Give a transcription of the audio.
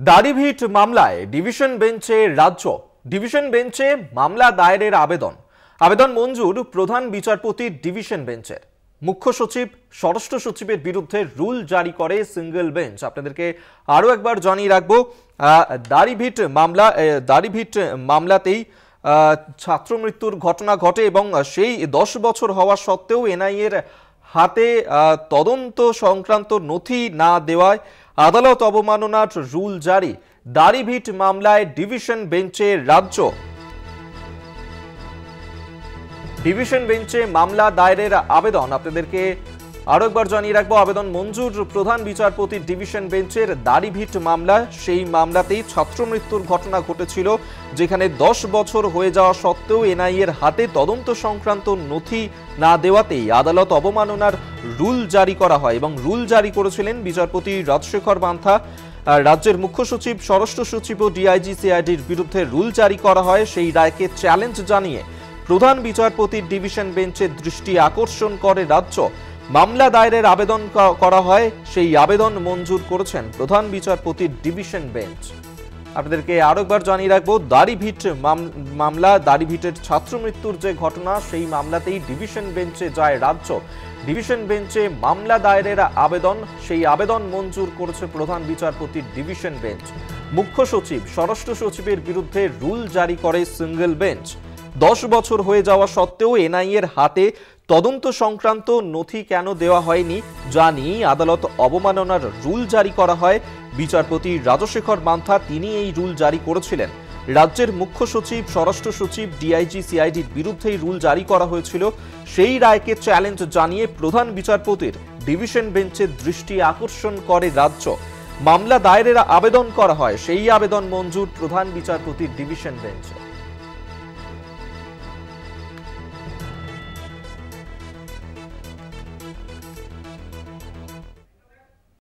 দাড়িভিট মামলায় ডিভিশন বেঞ্চে রাজ্য ডিভিশন বেঞ্চে মামলা দায়েরের আবেদন মঞ্জুর প্রধান বিচারপতির ডিভিশন বেঞ্চের। মুখ্য সচিব স্বরাষ্ট্র সচিবের বিরুদ্ধে রুল জারি করে সিঙ্গেল বেঞ্চ। আপনাদেরকে আরো একবার জানিয়ে রাখবো, দাড়িভিট মামলাতেই ছাত্র মৃত্যুর ঘটনা ঘটে এবং সেই 10 বছর হওয়া সত্ত্বেও এনআইএর হাতে তদন্ত সংক্রান্ত নথি না দেওয়ায় আদালত অবমাননার রুল জারি। দাড়িভিট মামলায় ডিভিশন বেঞ্চে রাজ্য। ডিভিশন বেঞ্চে মামলা দায়েরের আবেদন আপনাদেরকে আরো একবার জানিয়ে রাখবো, আবেদন মঞ্জুর প্রধান বিচারপতির ডিভিশন বেঞ্চের। দাড়িভিট মামলা, সেই মামলাতেই ছাত্র মৃত্যুর ঘটনা ঘটেছিল, যেখানে 10 বছর হয়ে যাওয়া সত্ত্বেও এনআইএর হাতে তদন্ত সংক্রান্ত নথি না দেওয়াতেই আদালত অবমাননার রুল জারি করা হয় এবং রুল জারি করেছিলেন বিচারপতি রাজশেখর মান্থা। রাজ্যের মুখ্য সচিব, স্বরাষ্ট্র সচিব ও ডিআইজি সিআইডির বিরুদ্ধে রুল জারি করা হয়। সেই রায়কে চ্যালেঞ্জ জানিয়ে প্রধান বিচারপতির ডিভিশন বেঞ্চের দৃষ্টি আকর্ষণ করে রাজ্য। মামলা দায়েরের আবেদন করা হয়, সেই আবেদন মঞ্জুর করেছেন প্রধান বিচারপতির ডিভিশন বেঞ্চ। আপনাদেরকে আরো একবার জানিয়ে রাখবো, দাড়িভিট মামলা, দাড়িভিটের ছাত্র মৃত্যুর যে ঘটনা, সেই মামলাতেই ডিভিশন বেঞ্চে যায় রাজ্য। ডিভিশন বেঞ্চে মামলা দায়েরের আবেদন, সেই আবেদন মঞ্জুর করেছে প্রধান বিচারপতির ডিভিশন বেঞ্চ। মুখ্য সচিব, স্বরাষ্ট্র সচিবের বিরুদ্ধে রুল জারি করে সিঙ্গেল বেঞ্চ। 10 বছর হয়ে যাওয়া সত্ত্বেও এনআইএর হাতে তদন্ত সংক্রান্ত নথি কেন দেওয়া হয়নি জানি আদালত অবমাননার রুল জারি করা হয়। বিচারপতি রাজশেখর মান্থা তিনি এই রুল জারি করেছিলেন। রাজ্যের মুখ্য সচিব, স্বরাষ্ট্র সচিব, ডিআইজি সিআইডির বিরুদ্ধেই রুল জারি করা হয়েছিল। সেই রায়কে চ্যালেঞ্জ জানিয়ে প্রধান বিচারপতির ডিভিশন বেঞ্চের দৃষ্টি আকর্ষণ করে রাজ্য। মামলা দায়েরের আবেদন করা হয়, সেই আবেদন মঞ্জুর প্রধান বিচারপতির ডিভিশন বেঞ্চে।